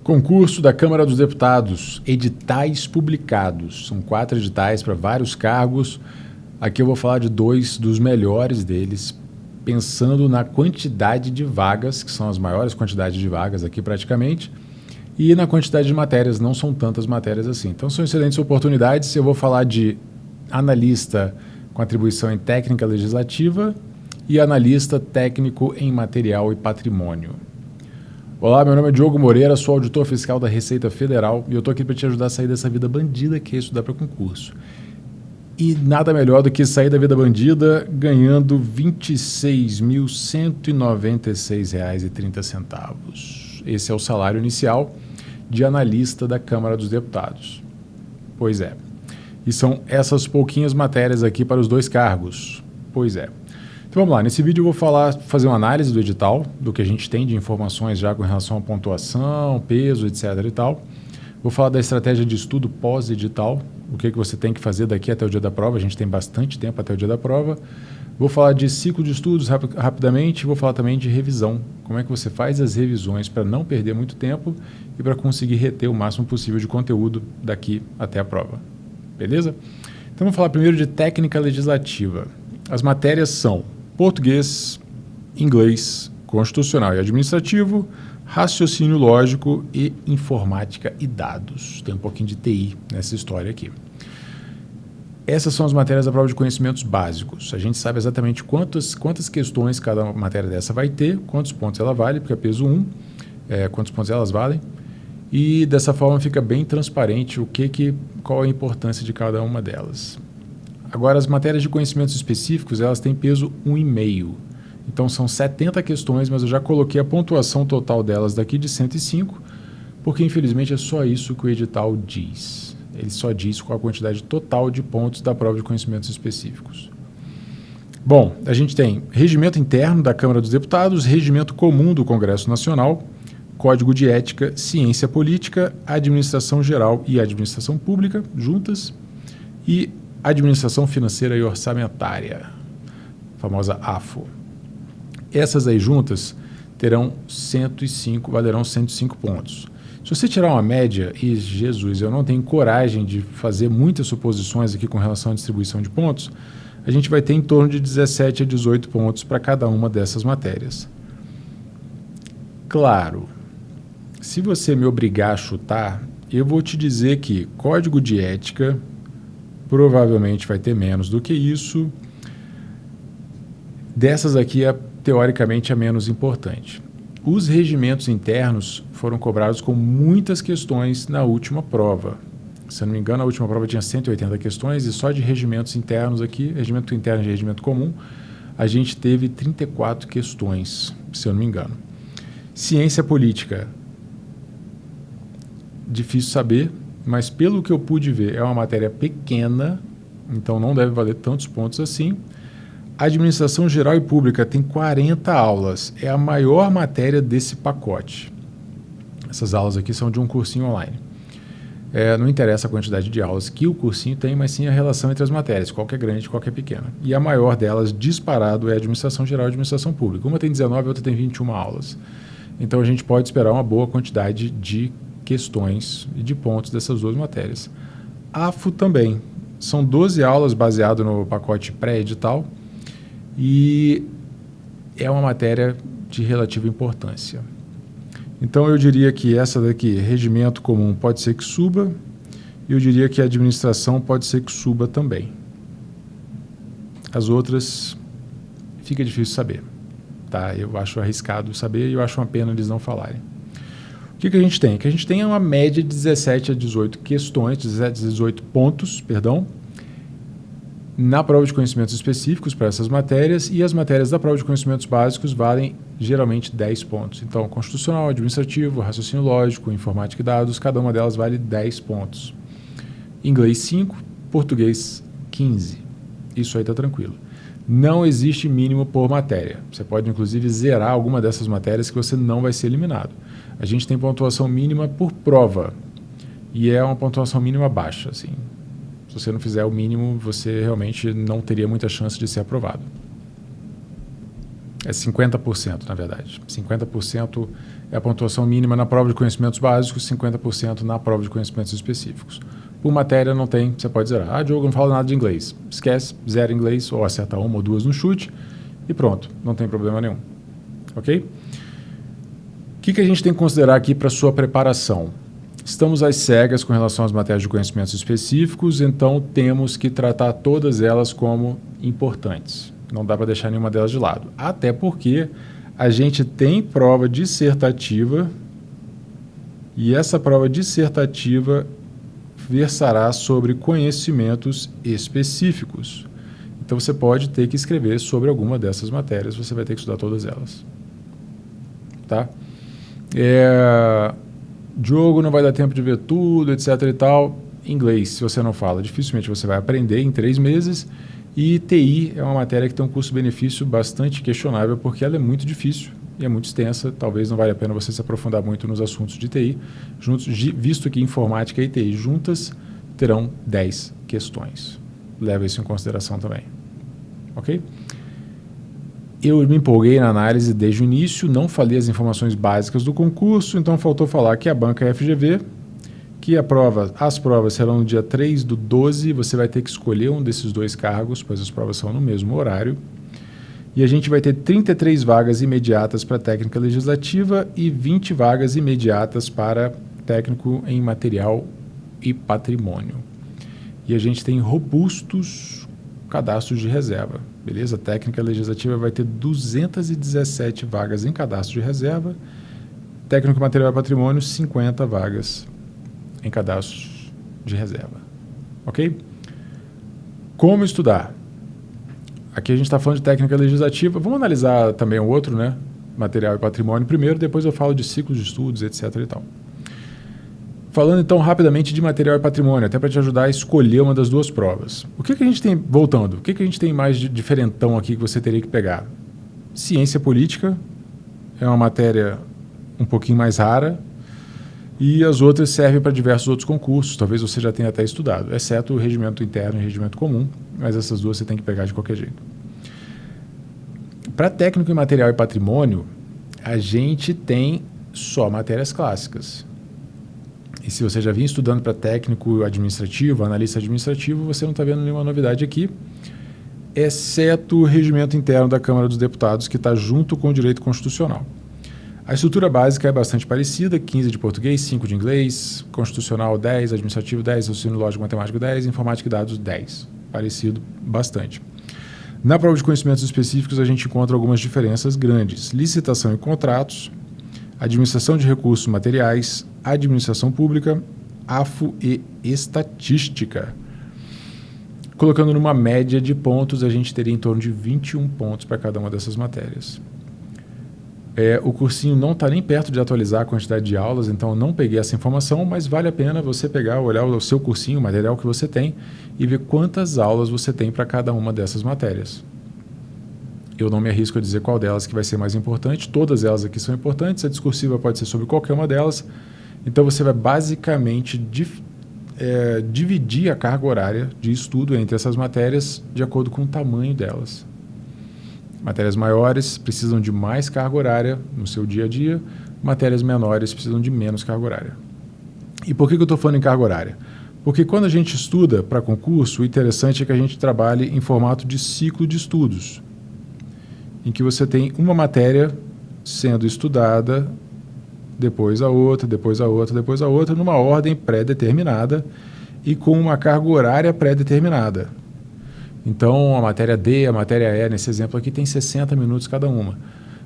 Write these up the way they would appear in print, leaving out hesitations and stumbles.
Concurso da Câmara dos Deputados, editais publicados. São 4 editais para vários cargos. Aqui eu vou falar de 2 dos melhores deles, pensando na quantidade de vagas, que são as maiores quantidades de vagas aqui praticamente, e na quantidade de matérias, não são tantas matérias assim. Então são excelentes oportunidades. Eu vou falar de analista com atribuição em técnica legislativa e analista técnico em material e patrimônio. Olá, meu nome é Diogo Moreira, sou auditor fiscal da Receita Federal e eu estou aqui para te ajudar a sair dessa vida bandida que é estudar para concurso. E nada melhor do que sair da vida bandida ganhando R$ 26.196,30. Esse é o salário inicial de analista da Câmara dos Deputados. Pois é. E são essas pouquinhas matérias aqui para os 2 cargos. Pois é. Então vamos lá, nesse vídeo eu vou fazer uma análise do edital, do que a gente tem de informações já com relação à pontuação, peso, etc. e tal. Vou falar da estratégia de estudo pós-edital, o que você tem que fazer daqui até o dia da prova, a gente tem bastante tempo até o dia da prova. Vou falar de ciclo de estudos rapidamente, vou falar também de revisão, como é que você faz as revisões para não perder muito tempo e para conseguir reter o máximo possível de conteúdo daqui até a prova. Beleza? Então vamos falar primeiro de técnica legislativa. As matérias são português, inglês, constitucional e administrativo, raciocínio lógico e informática e dados. Tem um pouquinho de TI nessa história aqui. Essas são as matérias da prova de conhecimentos básicos. A gente sabe exatamente quantas questões cada matéria dessa vai ter, quantos pontos ela vale, porque é peso 1, quantos pontos elas valem. E dessa forma fica bem transparente qual a importância de cada uma delas. Agora, as matérias de conhecimentos específicos, elas têm peso 1,5. Então, são 70 questões, mas eu já coloquei a pontuação total delas daqui de 105, porque, infelizmente, é só isso que o edital diz. Ele só diz qual a quantidade total de pontos da prova de conhecimentos específicos. Bom, a gente tem regimento interno da Câmara dos Deputados, regimento comum do Congresso Nacional, código de ética, ciência política, administração geral e administração pública, juntas, e administração financeira e orçamentária, famosa AFO. Essas aí juntas valerão 105 pontos. Se você tirar uma média, e Jesus, eu não tenho coragem de fazer muitas suposições aqui com relação à distribuição de pontos, a gente vai ter em torno de 17 a 18 pontos para cada uma dessas matérias. Claro, se você me obrigar a chutar, eu vou te dizer que código de ética provavelmente vai ter menos do que isso. Dessas aqui é teoricamente a menos importante. Os regimentos internos foram cobrados com muitas questões na última prova. Se eu não me engano, a última prova tinha 180 questões e só de regimentos internos aqui, regimento interno e regimento comum, a gente teve 34 questões, se eu não me engano. Ciência política, difícil saber, mas pelo que eu pude ver, é uma matéria pequena, então não deve valer tantos pontos assim. Administração geral e pública tem 40 aulas, é a maior matéria desse pacote. Essas aulas aqui são de um cursinho online. Não interessa a quantidade de aulas que o cursinho tem, mas sim a relação entre as matérias, qual que é grande e qual que é pequena. E a maior delas, disparado, é administração geral e administração pública. Uma tem 19 e outra tem 21 aulas. Então a gente pode esperar uma boa quantidade de questões e de pontos dessas 2 matérias. AFO também. São 12 aulas baseado no pacote pré-edital e é uma matéria de relativa importância. Então eu diria que essa daqui, regimento comum, pode ser que suba e eu diria que a administração pode ser que suba também. As outras fica difícil saber. Tá? Eu acho arriscado saber e eu acho uma pena eles não falarem. O que a gente tem? O que a gente tem é uma média de 17 a 18 questões, 17 a 18 pontos, na prova de conhecimentos específicos para essas matérias, e as matérias da prova de conhecimentos básicos valem geralmente 10 pontos. Então, constitucional, administrativo, raciocínio lógico, informática e dados, cada uma delas vale 10 pontos. Inglês 5, português 15. Isso aí está tranquilo. Não existe mínimo por matéria. Você pode, inclusive, zerar alguma dessas matérias que você não vai ser eliminado. A gente tem pontuação mínima por prova, e é uma pontuação mínima baixa, assim. Se você não fizer o mínimo, você realmente não teria muita chance de ser aprovado. É 50%, na verdade. 50% é a pontuação mínima na prova de conhecimentos básicos, 50% na prova de conhecimentos específicos. Por matéria não tem, você pode zerar. Ah, Diogo, não fala nada de inglês. Esquece, zero inglês, ou acerta uma ou duas no chute e pronto, não tem problema nenhum. Ok? O que a gente tem que considerar aqui para sua preparação? Estamos às cegas com relação às matérias de conhecimentos específicos, então temos que tratar todas elas como importantes. Não dá para deixar nenhuma delas de lado. Até porque a gente tem prova dissertativa e essa prova dissertativa versará sobre conhecimentos específicos. Então você pode ter que escrever sobre alguma dessas matérias, você vai ter que estudar todas elas. Tá? Diogo, não vai dar tempo de ver tudo, etc e tal. Inglês, se você não fala, dificilmente você vai aprender em 3 meses. E TI é uma matéria que tem um custo-benefício bastante questionável, porque ela é muito difícil e é muito extensa. Talvez não valha a pena você se aprofundar muito nos assuntos de TI, visto que informática e TI juntas terão 10 questões. Leva isso em consideração também. Ok? Eu me empolguei na análise desde o início, não falei as informações básicas do concurso, então faltou falar que a banca é FGV, que as provas serão no dia 3/12, você vai ter que escolher um desses 2 cargos, pois as provas são no mesmo horário. E a gente vai ter 33 vagas imediatas para técnica legislativa e 20 vagas imediatas para técnico em material e patrimônio. E a gente tem robustos cadastros de reserva, beleza? A técnica legislativa vai ter 217 vagas em cadastro de reserva, técnico em material e patrimônio, 50 vagas em cadastros de reserva. Ok? Como estudar? Aqui a gente está falando de técnica legislativa. Vamos analisar também o outro, né? Material e patrimônio primeiro, depois eu falo de ciclos de estudos, etc. e tal. Falando então rapidamente de material e patrimônio, até para te ajudar a escolher uma das 2 provas. O que a gente tem, voltando, o que a gente tem mais de diferentão aqui que você teria que pegar? Ciência política é uma matéria um pouquinho mais rara, e as outras servem para diversos outros concursos, talvez você já tenha até estudado, exceto o regimento interno e regimento comum, mas essas 2 você tem que pegar de qualquer jeito. Para técnico em material e patrimônio, a gente tem só matérias clássicas. E se você já vinha estudando para técnico administrativo, analista administrativo, você não está vendo nenhuma novidade aqui, exceto o regimento interno da Câmara dos Deputados, que está junto com o direito constitucional. A estrutura básica é bastante parecida, 15 de português, 5 de inglês, constitucional 10, administrativo 10, raciocínio lógico matemático 10, informática e dados 10. Parecido bastante. Na prova de conhecimentos específicos a gente encontra algumas diferenças grandes. Licitação e contratos, administração de recursos materiais, administração pública, AFO e estatística. Colocando numa média de pontos, a gente teria em torno de 21 pontos para cada uma dessas matérias. O cursinho não está nem perto de atualizar a quantidade de aulas, então eu não peguei essa informação, mas vale a pena você pegar, olhar o seu cursinho, o material que você tem e ver quantas aulas você tem para cada uma dessas matérias. Eu não me arrisco a dizer qual delas que vai ser mais importante, todas elas aqui são importantes, a discursiva pode ser sobre qualquer uma delas, então você vai basicamente dividir a carga horária de estudo entre essas matérias de acordo com o tamanho delas. Matérias maiores precisam de mais carga horária no seu dia a dia, matérias menores precisam de menos carga horária. E por que eu estou falando em carga horária? Porque quando a gente estuda para concurso, o interessante é que a gente trabalhe em formato de ciclo de estudos, em que você tem uma matéria sendo estudada, depois a outra, depois a outra, depois a outra, numa ordem pré-determinada e com uma carga horária pré-determinada. Então, a matéria D, a matéria E, nesse exemplo aqui, tem 60 minutos cada uma.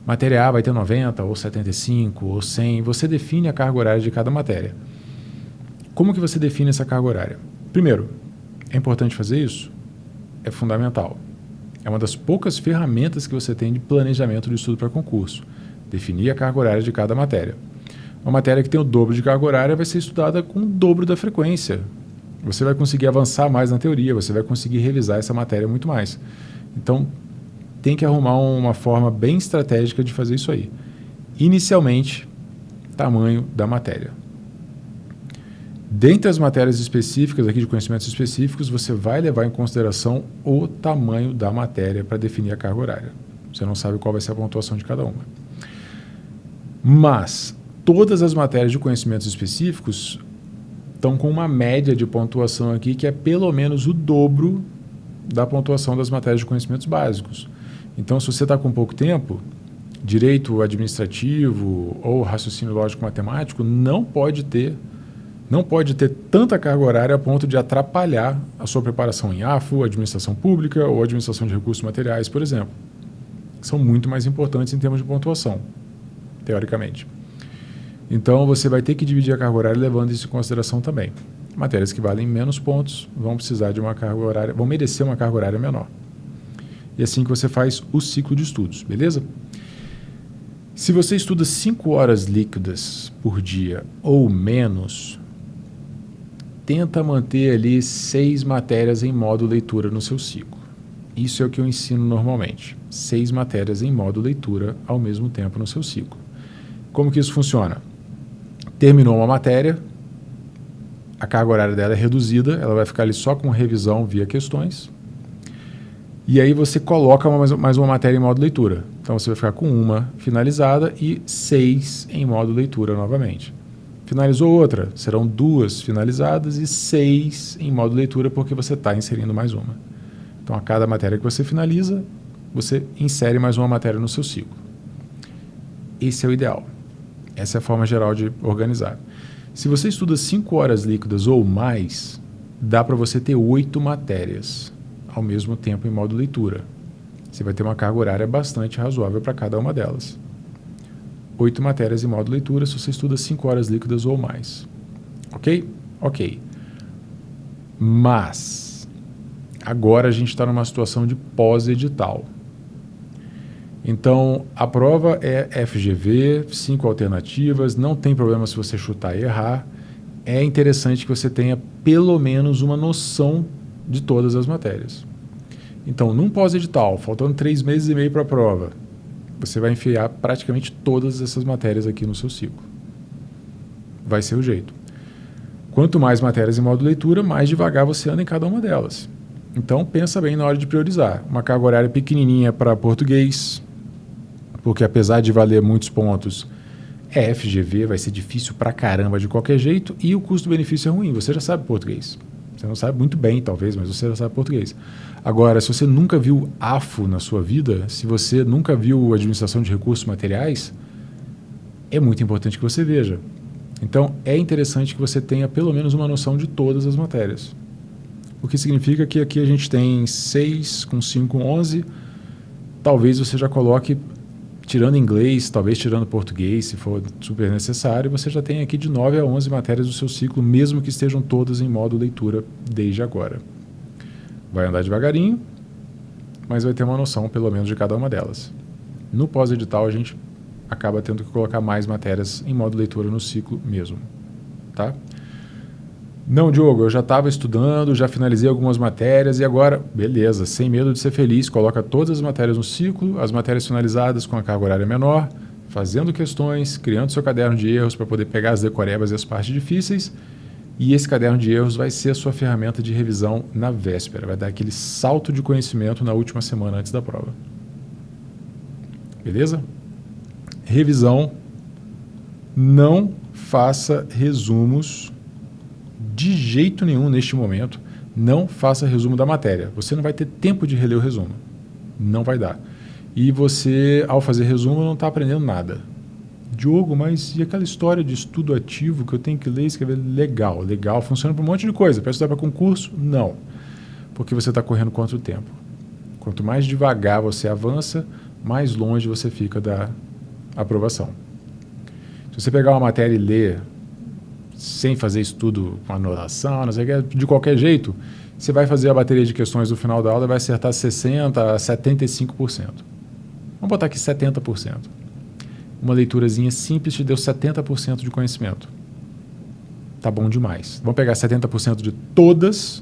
Matéria A vai ter 90, ou 75, ou 100. Você define a carga horária de cada matéria. Como que você define essa carga horária? Primeiro, é importante fazer isso? É fundamental. É uma das poucas ferramentas que você tem de planejamento de estudo para concurso. Definir a carga horária de cada matéria. Uma matéria que tem o dobro de carga horária vai ser estudada com o dobro da frequência. Você vai conseguir avançar mais na teoria, você vai conseguir revisar essa matéria muito mais. Então, tem que arrumar uma forma bem estratégica de fazer isso aí. Inicialmente, tamanho da matéria. Dentre as matérias específicas, aqui de conhecimentos específicos, você vai levar em consideração o tamanho da matéria para definir a carga horária. Você não sabe qual vai ser a pontuação de cada uma. Mas todas as matérias de conhecimentos específicos estão com uma média de pontuação aqui que é pelo menos o dobro da pontuação das matérias de conhecimentos básicos. Então, se você está com pouco tempo, direito administrativo ou raciocínio lógico-matemático não pode ter tanta carga horária a ponto de atrapalhar a sua preparação em AFO, administração pública ou administração de recursos materiais, por exemplo. São muito mais importantes em termos de pontuação, teoricamente. Então, você vai ter que dividir a carga horária levando isso em consideração também. Matérias que valem menos pontos vão precisar de uma carga horária, vão merecer uma carga horária menor. E assim que você faz o ciclo de estudos, beleza? Se você estuda 5 horas líquidas por dia ou menos, tenta manter ali 6 matérias em modo leitura no seu ciclo. Isso é o que eu ensino normalmente. 6 matérias em modo leitura ao mesmo tempo no seu ciclo. Como que isso funciona? Terminou uma matéria, a carga horária dela é reduzida, ela vai ficar ali só com revisão via questões. E aí você coloca mais uma matéria em modo leitura. Então você vai ficar com uma finalizada e 6 em modo leitura novamente. Finalizou outra, serão 2 finalizadas e 6 em modo leitura porque você está inserindo mais uma. Então a cada matéria que você finaliza, você insere mais uma matéria no seu ciclo. Esse é o ideal. Essa é a forma geral de organizar. Se você estuda 5 horas líquidas ou mais, dá para você ter 8 matérias ao mesmo tempo em modo leitura. Você vai ter uma carga horária bastante razoável para cada uma delas. 8 matérias em modo leitura se você estuda 5 horas líquidas ou mais. Ok? Ok. Mas, agora a gente está numa situação de pós-edital. Então, a prova é FGV, 5 alternativas, não tem problema se você chutar e errar. É interessante que você tenha pelo menos uma noção de todas as matérias. Então, num pós-edital, faltando 3 meses e meio para a prova, você vai enfiar praticamente todas essas matérias aqui no seu ciclo. Vai ser o jeito. Quanto mais matérias em modo leitura, mais devagar você anda em cada uma delas. Então, pensa bem na hora de priorizar. Uma carga horária pequenininha para português, porque apesar de valer muitos pontos, é FGV, vai ser difícil pra caramba de qualquer jeito e o custo-benefício é ruim. Você já sabe português. Você não sabe muito bem, talvez, mas você já sabe português. Agora, se você nunca viu AFO na sua vida, se você nunca viu administração de recursos materiais, é muito importante que você veja. Então, é interessante que você tenha pelo menos uma noção de todas as matérias. O que significa que aqui a gente tem 6 com 5, 11. Talvez você já coloque, tirando inglês, talvez tirando português, se for super necessário, você já tem aqui de 9 a 11 matérias do seu ciclo, mesmo que estejam todas em modo leitura desde agora. Vai andar devagarinho, mas vai ter uma noção, pelo menos, de cada uma delas. No pós-edital, a gente acaba tendo que colocar mais matérias em modo leitura no ciclo mesmo. Tá? Não, Diogo, eu já estava estudando, já finalizei algumas matérias e agora, beleza, sem medo de ser feliz, coloca todas as matérias no ciclo, as matérias finalizadas com a carga horária menor, fazendo questões, criando seu caderno de erros para poder pegar as decorebas e as partes difíceis, e esse caderno de erros vai ser a sua ferramenta de revisão na véspera, vai dar aquele salto de conhecimento na última semana antes da prova. Beleza? Revisão, não faça resumos de jeito nenhum neste momento. Não faça resumo da matéria. Você não vai ter tempo de reler o resumo. Não vai dar. E você, ao fazer resumo, não está aprendendo nada. Diogo, mas e aquela história de estudo ativo que eu tenho que ler e escrever? Legal, legal. Funciona para um monte de coisa. Para estudar para concurso? Não. Porque você está correndo contra o tempo. Quanto mais devagar você avança, mais longe você fica da aprovação. Se você pegar uma matéria e ler sem fazer estudo com anotação, não sei o que, de qualquer jeito, você vai fazer a bateria de questões no final da aula e vai acertar 60% a 75%. Vamos botar aqui 70%. Uma leiturazinha simples te deu 70% de conhecimento. Tá bom demais. Vamos pegar 70% de todas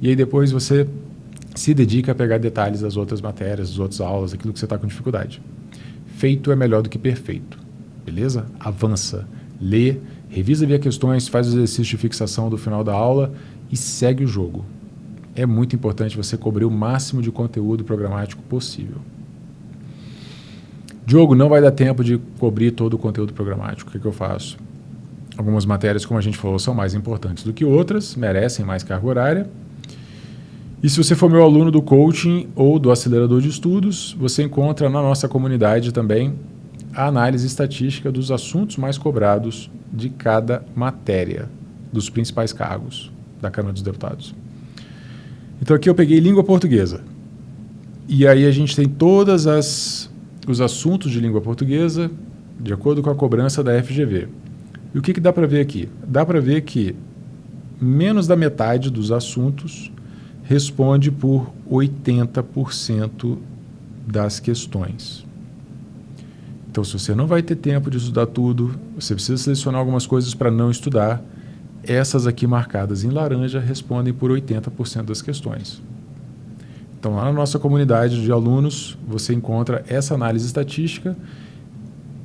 e aí depois você se dedica a pegar detalhes das outras matérias, das outras aulas, aquilo que você está com dificuldade. Feito é melhor do que perfeito. Beleza? Avança. Lê, revisa via questões, faz os exercícios de fixação do final da aula e segue o jogo. É muito importante você cobrir o máximo de conteúdo programático possível. Diogo, não vai dar tempo de cobrir todo o conteúdo programático. O que eu faço? Algumas matérias, como a gente falou, são mais importantes do que outras, merecem mais carga horária. E se você for meu aluno do coaching ou do acelerador de estudos, você encontra na nossa comunidade também a análise estatística dos assuntos mais cobrados de cada matéria, dos principais cargos da Câmara dos Deputados. Então aqui eu peguei língua portuguesa. E aí a gente tem todos os assuntos de língua portuguesa de acordo com a cobrança da FGV. E o que dá para ver aqui? Dá para ver que menos da metade dos assuntos responde por 80% das questões. Então, se você não vai ter tempo de estudar tudo, você precisa selecionar algumas coisas para não estudar. Essas aqui marcadas em laranja respondem por 80% das questões. Então, lá na nossa comunidade de alunos, você encontra essa análise estatística.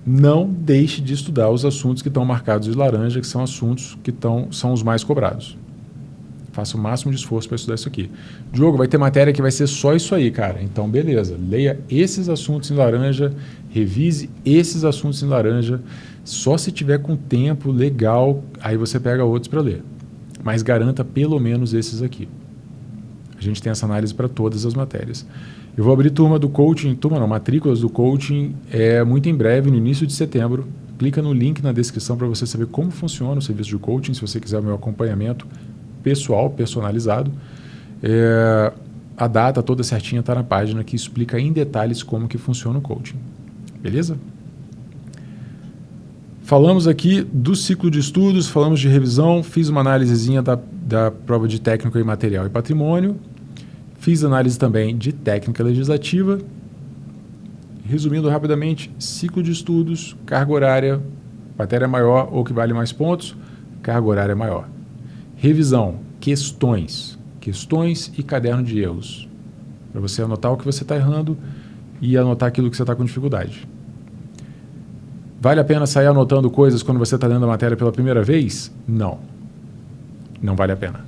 Não deixe de estudar os assuntos que estão marcados de laranja, que são assuntos que são os mais cobrados. Faça o máximo de esforço para estudar isso aqui. Diogo, vai ter matéria que vai ser só isso aí, cara. Então, beleza. Leia esses assuntos em laranja, revise esses assuntos em laranja. Só se tiver com tempo legal, aí você pega outros para ler. Mas garanta pelo menos esses aqui. A gente tem essa análise para todas as matérias. Eu vou abrir turma do coaching, matrículas do coaching muito em breve, no início de setembro. Clica no link na descrição para você saber como funciona o serviço de coaching, se você quiser o meu acompanhamento pessoal, personalizado. A data toda certinha está na página que explica em detalhes como que funciona o coaching. Beleza? Falamos aqui do ciclo de estudos, falamos de revisão, fiz uma análisezinha da prova de técnica em material e patrimônio, fiz análise também de técnica legislativa. Resumindo rapidamente, ciclo de estudos, carga horária, matéria maior ou que vale mais pontos, carga horária maior. Revisão, questões e caderno de erros, para você anotar o que você está errando e anotar aquilo que você está com dificuldade. Vale a pena sair anotando coisas quando você está lendo a matéria pela primeira vez? Não. Não vale a pena.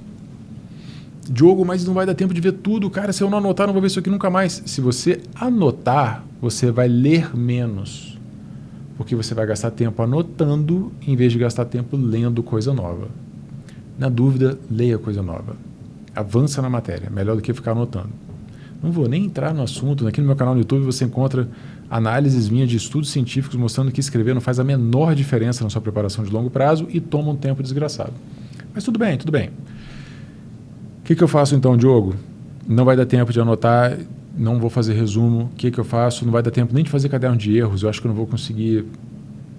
Diogo, mas não vai dar tempo de ver tudo, cara. Se eu não anotar, não vou ver isso aqui nunca mais. Se você anotar, você vai ler menos. Porque você vai gastar tempo anotando em vez de gastar tempo lendo coisa nova. Na dúvida, leia coisa nova. Avança na matéria, melhor do que ficar anotando. Não vou nem entrar no assunto. Aqui no meu canal no YouTube você encontra análises minhas de estudos científicos mostrando que escrever não faz a menor diferença na sua preparação de longo prazo e toma um tempo desgraçado. Mas tudo bem, tudo bem. O que eu faço então, Diogo? Não vai dar tempo de anotar, não vou fazer resumo. O que eu faço? Não vai dar tempo nem de fazer caderno de erros, eu acho que eu não vou conseguir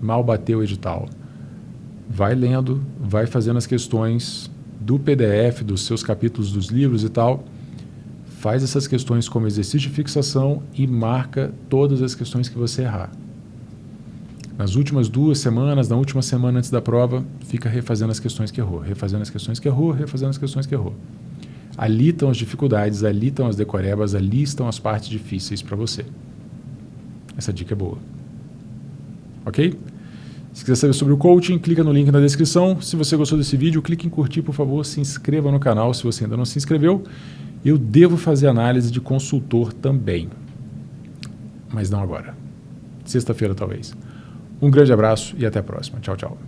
mal bater o edital. Vai lendo, vai fazendo as questões do PDF, dos seus capítulos dos livros e tal. Faz essas questões como exercício de fixação e marca todas as questões que você errar. Nas últimas 2 semanas, na última semana antes da prova, fica refazendo as questões que errou, refazendo as questões que errou, refazendo as questões que errou. Ali estão as dificuldades, ali estão as decorebas, ali estão as partes difíceis para você. Essa dica é boa. Ok? Se quiser saber sobre o coaching, clica no link na descrição. Se você gostou desse vídeo, clique em curtir, por favor, se inscreva no canal se você ainda não se inscreveu. Eu devo fazer análise de consultor também, mas não agora. Sexta-feira, talvez. Um grande abraço e até a próxima. Tchau, tchau.